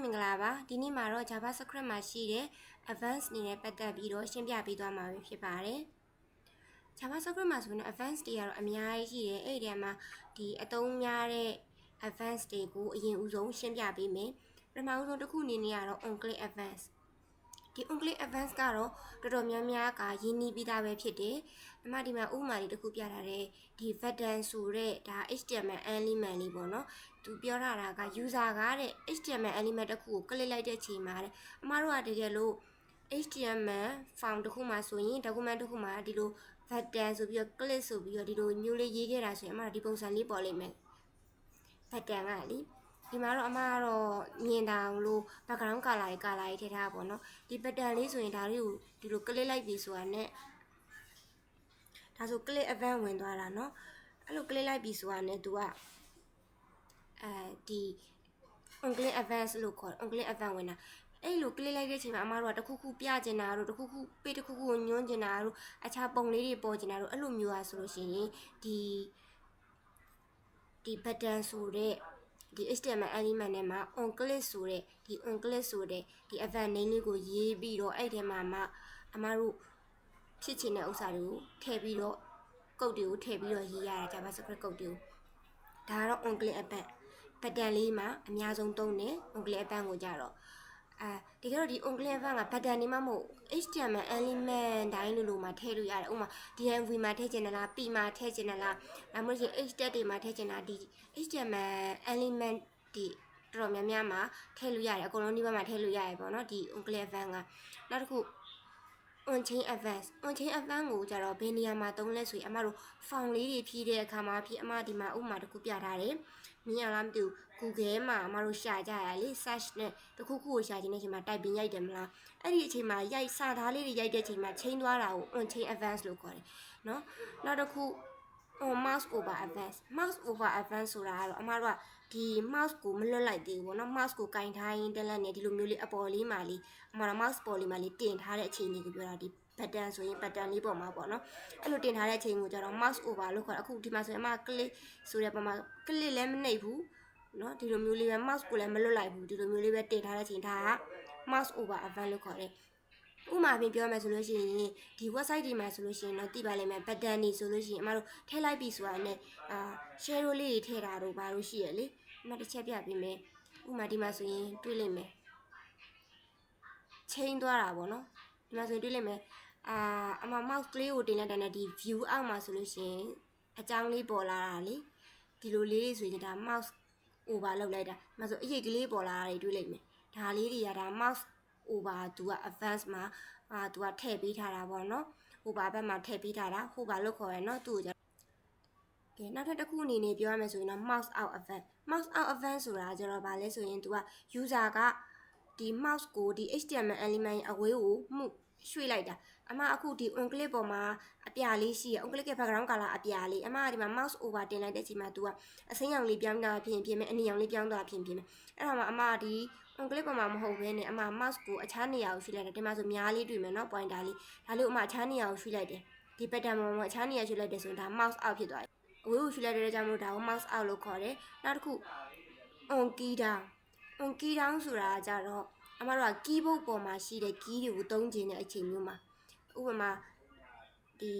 မင်္ဂလာပါဒီနေ့မှာတော့ JavaScript မှာရှိတဲ့ advanced အနေနဲ့ပတ်သက်ပြီးတော့ရှင်းပြပေးသွားမှာဖြစ်ပါတယ် JavaScript မှာဆိုရင် advanced တွေကတော့အများကြီးရှိတယ်အဲ့ဒီမှာဒီအသုံးများတဲ့ advanced တွေကိုအရင်ဦးဆုံးရှင်းပြပေးမယ်ပထမဦးဆုံးတစ်ခုအနေနဲ့ကတော့ on-click advanced ဒီ on-click advanced ကတော့တော်တော်များများကရင်းနှီးပြီးသားပဲဖြစ်တယ်ဒီမှာဥပမာလေးတစ်ခုပြထားတယ်ဒီ button ဆိုတဲ့ဒါ HTML element လေးပေါ့နော်သူပြောထားတာက user ကတဲ့ HTML element တစ်ခုကို click လိုက်တဲ့အချိန်မှာတဲ့အမှားတို့ကတကယ်လို့ HTML file တစ်ခုမှာဆိုရင် document တစ်ခုမှာဒီလို button ဆိုပြီးတော့ click ဆိုပြီးတော့ဒီလိုမျိုးလေးရေးခဲ့တာဆိုရင်အမှားဒီပုံစံလေးပေါ်လိမ့်မယ် button ကလေဒီမှာတော့အမှားတော့မြင်တာလို့ background color ကြီးထည့်ထားပါတော့ဒီ button လေးဆိုရင်ဒါလေးကိုဒီလို click လိုက်ပြီဆိုတာနဲ့ဒါဆို click event ဝင်သွားတာเนาะအဲ့လို click လိုက်ပြီဆိုတာနဲ့သူကဒီ on-click advanced လို့ခေါ် on-click event ဝင်တာအဲ့လို click လိုက်တဲ့အချိန်မှာအမှားတို့ကတစ်ခုခုပြချင်တာတို့တစ်ခုခု page တစ်ခုခုကိုညွှန်းချင်တာတို့အခြားပုံလေးတွေပေါ်ချင်တာတို့အဲ့လိုမျိုးอ่ะဆိုလို့ရှိရင်ဒီ button ဆိုတဲ့ဒီ HTML element နဲ့မှာ on click ဆိုတဲ့ဒီ on click ဆိုတဲ့ဒီ event name လေးကိုရေးပြီးတော့အဲ့ထဲမှာအမှားတို့ဖြစ်ချင်တဲ့ဥစ္စာတွေကိုထည့်ပြီးတော့ကုတ်တွေကိုထည့်ပြီးတော့ရေးရတာ JavaScript ကုတ်တွေကိုဒါကတော့ on click event button လေးမှာအများဆုံးသုံးတယ် on click event ကိုကြတော့တကယ်တော့ဒီ on click event က button နေမှမဟုတ် HTML element တိုင်းလိုမှာထည့်လို့ရတယ်ဥပမာ DMV မှာထည့်ချင်တယ်လား P မှာထည့်ချင်တယ်လားဒါမှမဟုတ် H tag တွေမှာထည့်ချင်တာဒီ HTML element ဒီတော်တော်များများမှာထည့်လို့ရတယ်အကုန်လုံးဒီဘက်မှာထည့်လို့ရတယ်ပေါ့နော်ဒီ on click event ကနောက်တစ်ခု on chain advance ကိုကြတော့ဘယ်နေရာမှာသုံးလဲဆိုရင်အမတို့ form လေးတွေဖြည့်တဲ့အခါမှာဖြည့်အမဒီမှာဥပမာတစ်ခုပြထားတယ်မြင်ရလားမသိဘူး Google မှာအမတို့ရှာကြရလေ search နဲ့တစ်ခုခုကိုရှာခြင်းတဲ့အချိန်မှာ typing ရိုက်တယ်မလားအဲ့ဒီအချိန်မှာရိုက်စာသားလေးတွေရိုက်တဲ့အချိန်မှာချိန်သွားတာကို on chain advance လို့ခေါ်တယ်နော်နောက်တစ်ခု on mouse over advance ဆိုတာကတော့အမတို့ကဒီ mouse ကိုမလွတ်လိုက်သေးဘူးပေါ့နော် mouse ကိုကင်ထားရင်တက်လက်နေဒီလိုမျိုးလေးအပေါ်လေးမှာလေးအမတို့ mouse ပေါ်လေးမှာလေးတင်ထားတဲ့အချိန်လေးကိုပြောတာဒီ button ဆိုရင် button လေးပေါ်မှာပေါ့နော်အဲ့လိုတင်ထားတဲ့အချိန်ကိုကျတော့ mouse over လို့ခေါ်တယ်အခုဒီမှာဆိုရင်အမ click ဆိုတဲ့ပုံမှာ click လည်းမနှိပ်ဘူးနော်ဒီလိုမျိုးလေးပဲ mouse ကိုလည်းမလွတ်လိုက်ဘူးဒီလိုမျိုးလေးပဲတင်ထားတဲ့အချိန်ဒါက mouse over advance လို့ခေါ်တယ်ဥမာပြင်ပြောမယ်ဆိုလို့ရှိရင်ဒီ website ဒီမှာဆိုလို့ရှိရင်တော့သိပါလိမ့်မယ် button တွေဆိုလို့ရှိရင်အမတို့ထည့်လိုက်ပြီဆိုတာနဲ့share လေးတွေထည့်တာတို့ဘာလို့ရှိရလေအမတစ်ချက်ပြပေးမယ်ဥမာဒီမှာဆိုရင်တွေ့လိမ့်မယ်ချိန်သွားတာပေါ့နော်ဒီမှာဆိုရင်တွေ့လိမ့်မယ်အမ mouse ကလေးကိုတင်လိုက်တဲ့နဲ့ဒီ view အောက်မှာဆိုလို့ရှိရင်အကြောင်းလေးပေါ်လာတာလေဒီလိုလေးဆိုရင်ဒါ mouse over လောက်လိုက်တာဒီမှာဆိုအရေးကလေးပေါ်လာတာတွေတွေ့လိမ့်မယ်ဒါလေးတွေကဒါ mouse over သူက advance မှာသူကထည့်ပေးထားတာပေါ့နော် over ဘက်မှာထည့်ပေးထားတာ over လို့ခေါ်ရယ်နော်သူ့ကိုကဲနောက်ထပ်တစ်ခုအနေနဲ့ပြောရမယ်ဆိုရင်တော့ mouse out advance ဆိုတာကျတော့ဗာလဲဆိုရင်သူက user ကဒီ mouse ကိုဒီ HTML element အဝေးကိုမှုရွှေ့လိုက်တာအမအခုဒီ on click ပေါ်မှာအပြာလေးရှိရ on click ရဲ့ background color အပြာလေးအမဒီမှာ mouse over တင်လိုက်တဲ့အချိန်မှာသူကအစိမ်းရောင်လေးပြောင်းတာဖြစ်မယ်အနီရောင်လေးပြောင်းသွားဖြစ်မယ်အဲ့ဒါမှအမဒီ on click ပေါ်မှာမဟုတ်ဘဲနဲ့အမ mouse ကိုအခြားနေရာကိုရွှေ့လိုက်တယ်ဒီမှာဆိုများလေးတွေ့မယ်နော် pointer လေးဒါလေးကိုအမအခြားနေရာကိုရွှေ့လိုက်တယ်ဒီ pattern ပေါ်မှာအခြားနေရာရွှေ့လိုက်တယ်ဆိုရင်ဒါ mouse out ဖြစ်သွားတယ်အဝေးကိုရွှေ့လိုက်တဲ့ကြောင့်မို့ဒါကို mouse out လို့ခေါ်တယ်နောက်တစ်ခု on key down ဆိုတာကြတော့အမတို့က keyboard ပေါ်မှာရှိတဲ့ key တွေကိုသုံးကျင်တဲ့အချိန်မျိုးမှာဥပမာဒီ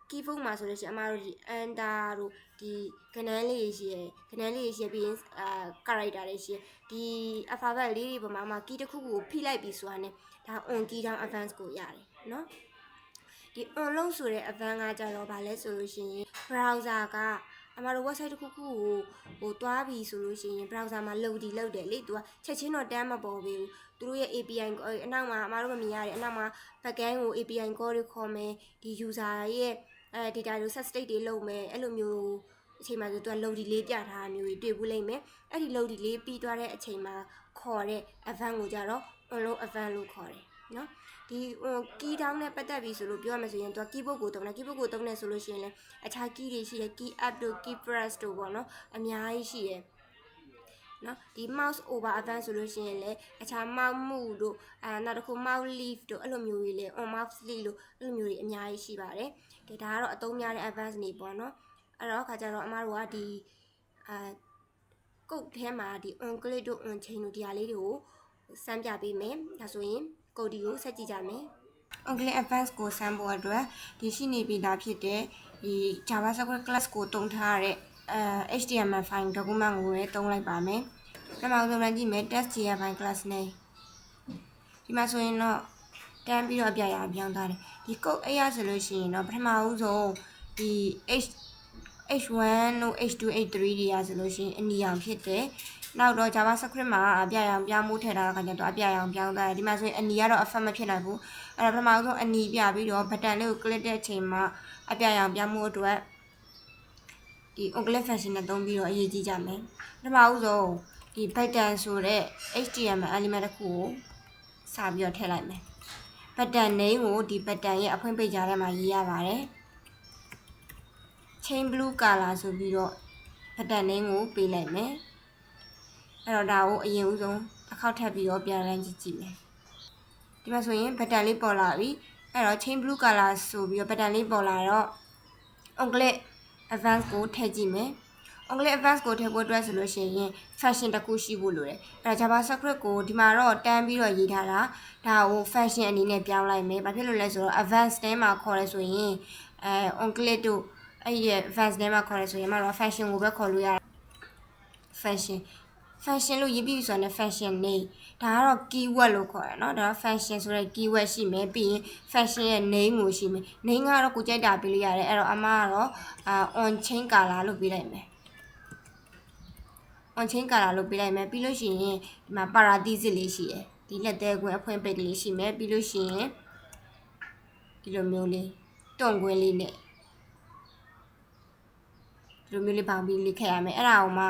keyboard မှာဆိုလို့ရှိရင်အမတို့ဒီ enter တို့ဒီကဏန်းလေးရှိရပြီးရင်character တွေရှိဒီ alphabet လေးတွေပေါ်မှာ key တစ်ခုခုကိုဖိလိုက်ပြီးဆိုတာ ਨੇ ဒါ on key down advance ကိုရတယ်เนาะဒီ on လုံးဆိုတဲ့ advance ကကြတော့ဗာလဲဆိုလို့ရှိရင် browser ကအမတို့ website တစ်ခုခုကိုဟိုတွားပြီးဆိုလို့ရှိရင် browser မှာ load တယ်လေသူကချက်ချင်းတော့တန်းမပေါ်ဘူးသူတို့ရဲ့ API အနောက်မှာအမတို့မမြင်ရတယ်အနောက်မှာ backend ကို API call တွေခေါ်မယ်ဒီ user ရဲ့data တွေ set state တွေလုပ်မယ်အဲ့လိုမျိုးအချိန်မှာဆိုသူက load လေးပြထားတာမျိုးတွေတွေ့ဘူးလိမ့်မယ်အဲ့ဒီ load လေးပြီးသွားတဲ့အချိန်မှာခေါ်တဲ့ event ကိုကြတော့ on load event လို့ခေါ်တယ်နော်ဒီ key down နဲ့ပတ်သက်ပြီးဆိုလို့ပြောရမယ်ဆိုရင်သူက keyboard ကိုသုံးတယ်ဆိုလို့ရှိရင်လည်းအခြား key တွေရှိတယ် key up တို့ key press တို့ပေါ့နော်အများကြီးရှိတယ်နော်ဒီ mouse over advance ဆိုလို့ရှိရင်လည်းအခြား mouse move တို့နောက်တစ်ခု mouse leave တို့အဲ့လိုမျိုးတွေလည်း on mouse leave လို့အဲ့လိုမျိုးတွေအများကြီးရှိပါတယ်ဒါကတော့အသုံးများတဲ့ advance နေပေါ့နော်အဲ့တော့ခါကျတော့အမတို့ကဒီကုတ်ထဲမှာဒီ on click တို့ on chain တို့ဒီဟာလေးတွေကို စမ်းပြပေးမယ်ဒါဆိုရင်ကုတ်ဒီကိုဆက်ကြည့်ကြမယ် Angular Advanced ကိုစမ်းဖို့အတွက်ဒီရှိနေပြီးသားဖြစ်တဲ့ဒီ JavaScript class ကိုတုံးထားရတဲ့HTML file document ကိုလည်းတုံးလိုက်ပါမယ်ပထမဆုံးရန်ကြည့်မယ် test.java class name ဒီမှာဆိုရင်တော့တန်းပြီးတော့အပြရပြောင်းသွားတယ်ဒီ code အဲ့ရဆိုလို့ရှိရင်တော့ပထမဦးဆုံးဒီ H1 တို့ H2 H3 တွေရဆိုလို့ရှိရင်အနီရောင်ဖြစ်တယ်နောက်တော့ JavaScript မှာအပြရောင်ပြောင်းမှုထည့်ထားတဲ့အခါကျတော့အပြရောင်ပြောင်းသွားတယ်ဒီမှာဆိုရင်အနီကတော့ effect မဖြစ်နိုင်ဘူးအဲ့တော့ပထမဆုံးအနီပြပြီးတော့ button လေးကို click တဲ့အချိန်မှာအပြရောင်ပြောင်းမှုအတွက်ဒီ Angular function နဲ့သုံးပြီးတော့အရေးကြီးကြမယ်ပထမဆုံးဒီ button ဆိုတဲ့ HTML element တစ်ခုကိုစပြီးတော့ထည့်လိုက်မယ် button name ကိုဒီ button ရဲ့အဖွင့်ပိတ်ကြားထဲမှာရေးရပါတယ် chain blue color ဆိုပြီးတော့ button name ကိုပေးလိုက်မယ်အဲ့တော့ဒါကိုအရင်ဦးဆုံးတစ်ခေါက်ထပ်ပြီးတော့ပြန်လည်ကြည့်မယ်ဒီမှာဆိုရင် button လေးပေါ်လာပြီအဲ့တော့ chain blue color ဆိုပြီးတော့ button လေးပေါ်လာတော့ Angular Advanced ကိုထည့်ကြည့်မယ် Angular Advanced ကိုထည့်ဖို့အတွက်ဆိုလို့ရှိရင် function တစ်ခုရှိဖို့လိုတယ်အဲ့တော့ JavaScript ကိုဒီမှာတော့တန်းပြီးတော့ရေးထားတာဒါကို function အနေနဲ့ပြောင်းလိုက်မယ်ဘာဖြစ်လို့လဲဆိုတော့ Advanced ထဲမှာခေါ်ရဲဆိုရင် Angular တို့အဲ့ဒီ Advanced ထဲမှာခေါ်ရဲဆိုရင်မှာတော့ function ကိုပဲခေါ်လို့ရတယ် function လို့ရေးပြီးဆိုရင် function name ဒါကတော့ keyword လို့ခေါ်တယ်เนาะဒါက function ဆိုတဲ့ keyword ရှိမယ်ပြီးရင် function ရဲ့ name ကိုရှိမယ် name ကတော့ကိုကြိုက်တာပေးလို့ရတယ်အဲ့တော့အမကတော့ on chain color လို့ပေးလိုက်မယ် on chain color လို့ပေးလိုက်မယ်ပြီးလို့ရှိရင်ဒီမှာ parenthesis လေးရှိတယ်ဒီလက်သေးကွင်းအဖွင့်ပိတ်ကလေးရှိမယ်ပြီးလို့ရှိရင်ဒီလိုမျိုးလေးတွန့်ကွင်းလေးနဲ့ဒီလိုမျိုးလေးပေါင်းပြီးလေးခက်ရမယ်အဲ့ဒါကိုမှ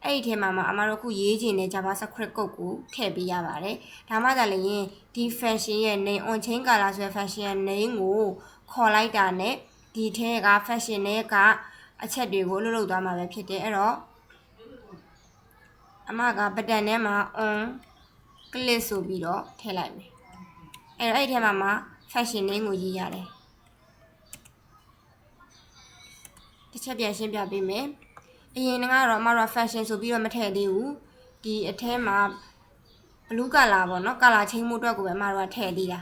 အဲ့ဒီထဲမှာအမတို့ခုရေးချင်တဲ့ JavaScript code ကိုထည့်ပေးရပါတယ်ဒါမှသာလျှင်ဒီ function ရဲ့ name on chain color ဆိုတဲ့ function ရဲ့ name ကိုခေါ်လိုက်တာနဲ့ဒီထဲက function နဲ့ကအချက်တွေကိုလှုပ်လှုပ်သွားမှာပဲဖြစ်တယ်အဲ့တော့အမက button ထဲမှာ on click ဆိုပြီးတော့ထည့်လိုက်မယ်အဲ့တော့အဲ့ဒီထဲမှာ function name ကိုရေးရတယ်တစ်ချက်ပြန်ရှင်းပြပေးမယ်အရင်ကတော့အမတို့ function ဆိုပြီးတော့မထည့်သေးဘူးဒီအထဲမှာ blue color ပေါ့နော် color ချင်းမှုအတွက်ကိုပဲအမတို့ကထည့်သေးတာ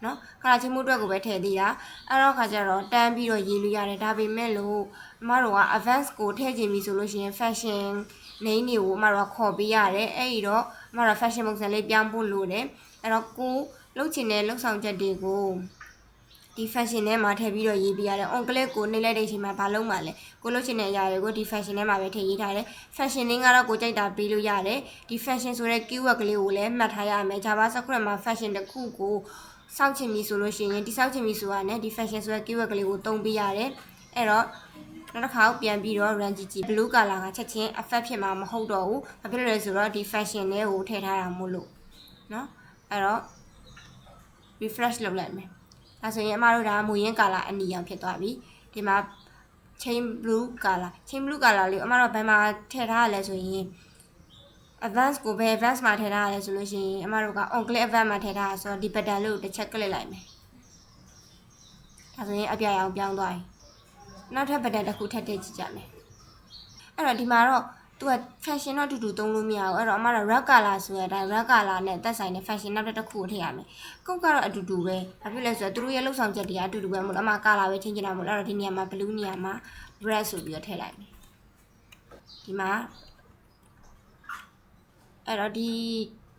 နော် color ချင်းမှုအတွက်ကိုပဲထည့်သေးတာအဲ့တော့ခါကျတော့တန်းပြီးတော့ရေးလို့ရတယ်ဒါပေမဲ့လို့အမတို့က advanced ကိုထည့်ခြင်းပြီဆိုလို့ရှိရင် function name တွေကိုအမတို့ကခေါ်ပေးရတယ်အဲ့ဒီတော့အမတို့ function ပုံစံလေးပြောင်းဖို့လိုတယ်အဲ့တော့ကိုလုပ်ချင်တဲ့လုပ်ဆောင်ချက်တွေကိုဒီ function ထဲမှာထည့်ပြီးတော့ရေးပြရတယ် on click ကိုနှိပ်လိုက်တဲ့အချိန်မှာဘာလုပ်မှာလဲကိုလုပ်ချင်တဲ့အရာတွေကိုဒီ function ထဲမှာပဲထည့်ရေးထားတယ် function လေးကတော့ကိုကြိုက်တာပေးလို့ရတယ်ဒီ function ဆိုတဲ့ keyword ကလေးကိုလည်းမှတ်ထားရမယ် JavaScript မှာ function တစ်ခုကိုစောင့်ချင်ပြီဆိုလို့ရှိရင်ဒီစောင့်ချင်ပြီဆိုတာနဲ့ဒီ function ဆိုတဲ့ keyword ကလေးကိုသုံးပေးရတယ်အဲ့တော့နောက်တစ်ခါပြန်ပြီးတော့ run ကြည့် blue color ကချက်ချင်း effect ဖြစ်မှာမဟုတ်တော့ဘူးဘာဖြစ်လို့လဲဆိုတော့ဒီ function လေးကိုထည့်ထားတာမို့လို့เนาะအဲ့တော့ refresh လုပ်လိုက်မယ်ဒါဆိုရင်အမတို့ဒါမူရင်း color အနီရောင်ဖြစ်သွားပြီဒီမှာ chain blue color လေးအမတို့ဘယ်မှာထည့်ထားရလဲဆိုရင် advanced ကိုပဲ advanced မှာထည့်ထားရလဲဆိုလို့ရှိရင်အမတို့က on click advanced မှာထည့်ထားရဆိုတော့ဒီ button လေးကိုတစ်ချက် click လိုက်မယ်ဒါဆိုရင်အပြရောင်ပြောင်းသွားပြီနောက်ထပ် button တစ်ခုထပ်ထည့်ကြည့်ကြမယ်အဲ့တော့ဒီမှာတော့သူက function တော့အတူတူသုံးလို့မရဘူးအဲ့တော့အမတို့ red color ဆိုတဲ့အတိုင်း red color နဲ့သက်ဆိုင်တဲ့ function နောက်တစ်ခုကိုထည့်ရမယ်ကုတ်ကတော့အတူတူပဲဘာဖြစ်လဲဆိုတော့သူတို့ရဲ့လုပ်ဆောင်ချက်တွေကအတူတူပဲမို့လို့အမ color ပဲချင်းချင်တာမို့လို့အဲ့တော့ဒီနေရာမှာ blue နေရာမှာ red ဆိုပြီးတော့ထည့်လိုက်မယ်ဒီမှာအဲ့တော့ဒီ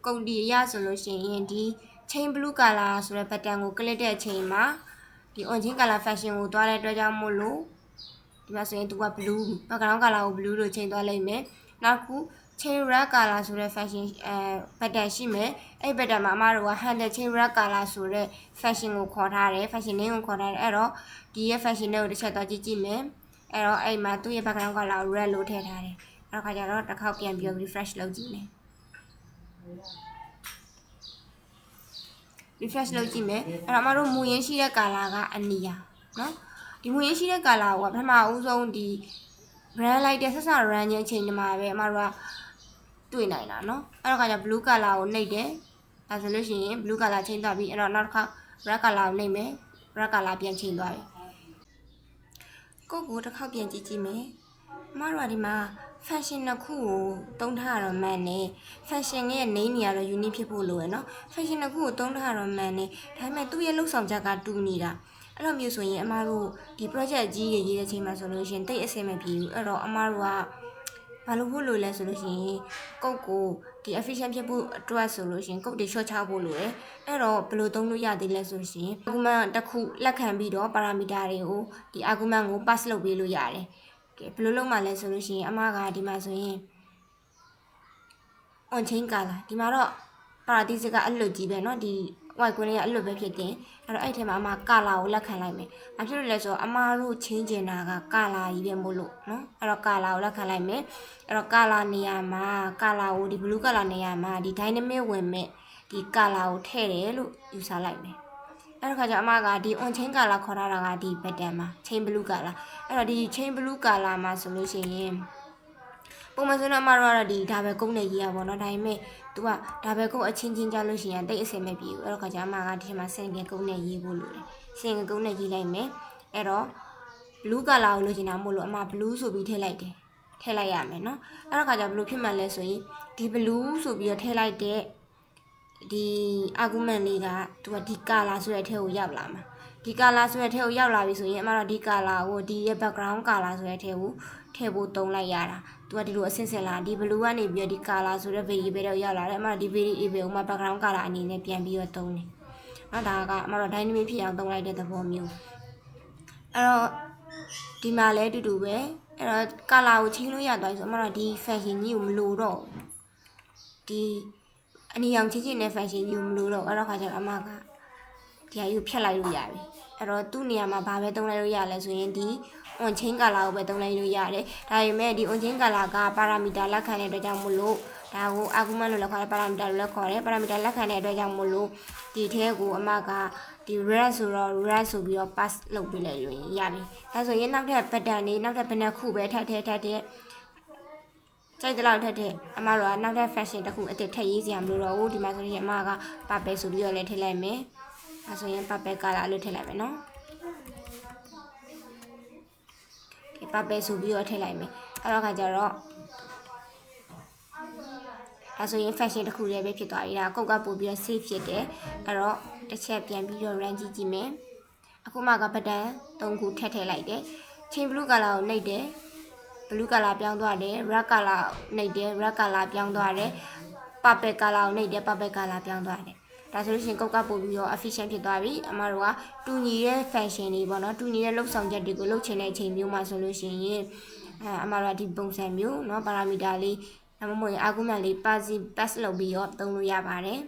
ကုတ်ဒီရဆိုလို့ရှိရင်ဒီ chain blue color ဆိုတဲ့ button ကို click တဲ့အချိန်မှာဒီ on chain color function ကိုတွားတဲ့အတွက်ကြောင့်မို့လို့ဒီမှာဆိုရင်သူက blue background color ကို blue လို့ချိန်သွားလိုက်မယ်နောက်ခု chain red color ဆိုတဲ့ function button ရှိမယ်အဲ့ button မှာအမတို့က handle chain red color ဆိုတဲ့ function ကိုခေါ်ထားတယ် function name ကိုခေါ်ထားတယ်အဲ့တော့ဒီရဲ့ function name ကိုတစ်ချက်သွားကြည့်မယ်အဲ့တော့အဲ့မှာသူ့ရဲ့ background color ကို red လို့ထည့်ထားတယ်အဲ့တော့ခါကျတော့တစ်ခေါက်ပြန်ပြီး refresh လုပ်ကြည့်မယ်refresh လုပ်ကြည့်မယ်အဲ့တော့အမတို့မူရင်းရှိတဲ့ color ကအနီရောင်เนาะဒီမူရင်းရှိတဲ့ color ကိုပထမဦးဆုံးဒီ run လိုက်တဲ့ဆက်စ run ခြင်းအချိန်ဒီမှာပဲအမတို့ကတွေ့နိုင်တာเนาะအဲ့တော့ခါကျ blue color ကိုနှိပ်တယ်ဒါဆိုလို့ရှိရင် blue color ချိန်သွားပြီအဲ့တော့နောက်တစ်ခါ red color ကိုနှိပ်မယ် red color ပြန်ချိန်သွားပြီကိုယ့်ကိုတစ်ခေါက်ပြန်ကြည့်မယ်အမတို့ကဒီမှာ fashion နှစ်ခုကိုတုံးထားရတော့မှန်နေ fashion ရဲ့နေနေရတော့ unique ဖြစ်ဖို့လိုရယ်နော် fashion နှစ်ခုကိုတုံးထားရတော့မှန်နေဒါပေမဲ့သူ့ရဲ့လှုပ်ဆောင်ချက်ကတူနေတာအဲ့လိုမျိုးဆိုရင်အမတို့ဒီ project ကြီးရေးတဲ့အချိန်မှာဆိုလို့ရှိရင်တိတ်အဆင်မပြေဘူးအဲ့တော့အမတို့ကဘာလို့ဖို့လိုလဲဆိုလို့ရှိရင်ကုတ်ကိုဒီ efficient ဖြစ်ဖို့အတွက်ဆိုလို့ရှိရင်ကုတ်တွေ short ချဖို့လိုတယ်အဲ့တော့ဘယ်လိုသုံးလို့ရသေးလဲဆိုလို့ရှိရင် argument တစ်ခုလက်ခံပြီးတော့ parameter တွေကိုဒီ argument ကို pass လုပ်ပေးလို့ရတယ်ကဲဘယ်လိုလုပ်မှလဲဆိုလို့ရှိရင်အမကဒီမှာဆိုရင် on chain color ဒီမှာတော့ paradise ကအလွတ်ကြီးပဲเนาะဒီ white ကွင်းလေးကအလွတ်ပဲဖြစ်တယ်အဲ့တော့အဲ့ထဲမှာအမ color ကိုလက်ခံလိုက်မယ်ဘာဖြစ်လို့လဲဆိုတော့အမတို့ချင်းကျင်တာက color ကြီးပဲမို့လို့เนาะအဲ့တော့ color ကိုလက်ခံလိုက်မယ်အဲ့တော့ color နေရာမှာ color ကိုဒီ blue color နေရာမှာဒီ dynamic ဝင်မဲ့ဒီ color ကိုထည့်တယ်လို့ယူဆလိုက်မယ်အဲ့တော့ခါကျအမကဒီ on chain color ခေါ်ထားတာကဒီ pattern မှာ chain blue color အဲ့တော့ဒီ chain blue color မှာဆိုလို့ရှိရင်ပုံမှန်ဆိုတော့အမတို့ကတော့ဒီဒါပဲကုန်းနေကြီးရပါတော့ဒါပေမဲ့ तू ကဒါပဲကုန်းအချင်းချင်းကြလို့ရှိရင်တိတ်အစင်မပြေဘူးအဲ့တော့ခါကျအမကဒီမှာစင်ကကုန်းနဲ့ရေးဖို့လိုတယ်စင်ကကုန်းနဲ့ရေးလိုက်မယ်အဲ့တော့ blue color ကိုလိုချင်တာမို့လို့အမ blue ဆိုပြီးထည့်လိုက်တယ်ထည့်လိုက်ရမယ်เนาะအဲ့တော့ခါကျဘယ်လိုဖြစ်မှလဲဆိုရင်ဒီ blue ဆိုပြီးတော့ထည့်လိုက်တဲ့ဒီ argument လေးက तू ကဒီ color ဆိုတဲ့အထက်ကိုရောက်လာမှာဒီ color ဆိုတဲ့အထက်ကိုရောက်လာပြီဆိုရင်အမတို့ဒီ color ကိုဒီရဲ့ background color ဆိုတဲ့အထက်ကိုထည့်ဖို့သုံးလိုက်ရတာသူကဒီလိုအဆင့်ဆင့်လာဒီ blue ကနေပြီးတော့ဒီ color ဆိုတဲ့ variable တွေရောက်လာတယ်အမတို့ဒီ variable ကိုမှ background color အနေနဲ့ပြန်ပြီးတော့သုံးတယ်။နော်ဒါကအမတို့ dynamic ဖြစ်အောင်သုံးလိုက်တဲ့သဘောမျိုး။အဲ့တော့ဒီမှာလည်းအတူတူပဲအဲ့တော့ color ကိုချင်းလို့ရသွားပြီဆိုအမတို့ဒီ fashion ကြီးကိုမလိုတော့ဒီအနီရောင်ချင်းတဲ့ fashion ကြီးကိုမလိုတော့အဲ့တော့ခါကျတော့အမကဒီဟာကြီးကိုဖြတ်လိုက်လို့ရပြီ။အဲ့တော့သူ့နေရာမှာဘာပဲသုံးလိုက်လို့ရလဲဆိုရင်ဒီ on chain color ကိုပဲသုံးလိုက်လို့ရတယ်။ဒါပေမဲ့ဒီ on chain color က parameter လက်ခံတဲ့အတွက်ကြောင့်မို့လို့ဒါကို argument လို့လည်းခေါ်တယ် parameter လို့လည်းခေါ်တယ် parameter လက်ခံတဲ့အတွက်ကြောင့်မို့လို့ဒီထဲကိုအမကဒီ red ဆိုတော့ red ဆိုပြီးတော့ pass လုပ်ပေးလိုက်လို့ရပြီ။ဒါဆိုရင်နောက်ထပ် pattern တွေနောက်ထပ်ဘယ်နှခုပဲထပ်တဲ့ကြိုက်တဲ့လောက်ထက်တဲ့အမတို့ကနောက်ထပ် fashion တစ်ခုအစ်စ်ထည့်ရေးစရာမလိုတော့ဘူးဒီမှာဆိုရင်အမက purple ဆိုပြီးတော့လည်းထည့်လိုက်မယ်။ဒါဆိုရင် purple color လို့ထည့်လိုက်မယ်နော်။ပပယ်ဆိုပြီးတော့ထည့်လိုက်မယ်အဲ့တော့ခါကျတော့ဒါဆိုရင် fashion တစ်ခုတည်းပဲဖြစ်သွားပြီဒါကုတ်ကပို့ပြီးတော့ save ဖြစ်တယ်အဲ့တော့တစ်ချက်ပြန်ပြီးတော့ run ကြည့်မယ်အခုမှကဘတ်တန်3ခုထည့်လိုက်တယ် chain blue color ကိုနှိပ်တယ် blue color ပြောင်းသွားတယ် red color နှိပ်တယ် red color ပြောင်းသွားတယ် purple color ကိုနှိပ်တယ် purple color ပြောင်းသွားတယ်ဒါဆိုလို့ရှိရင်ကုတ်ကပို့ပြီးတော့ efficient ဖြစ်သွားပြီအမတို့ကတူညီတဲ့ fashion တွေပေါ့နော်တူညီတဲ့လှုပ်ဆောင်ချက်တွေကိုလှုပ်ချင်တဲ့အချိန်မျိုးမှာဆိုလို့ရှိရင်အမတို့ကဒီပုံစံမျိုးเนาะ parameter လေးဒါမှမဟုတ်ရင် argument လေး pass လုပ်ပြီးတော့သုံးလို့ရပါတယ်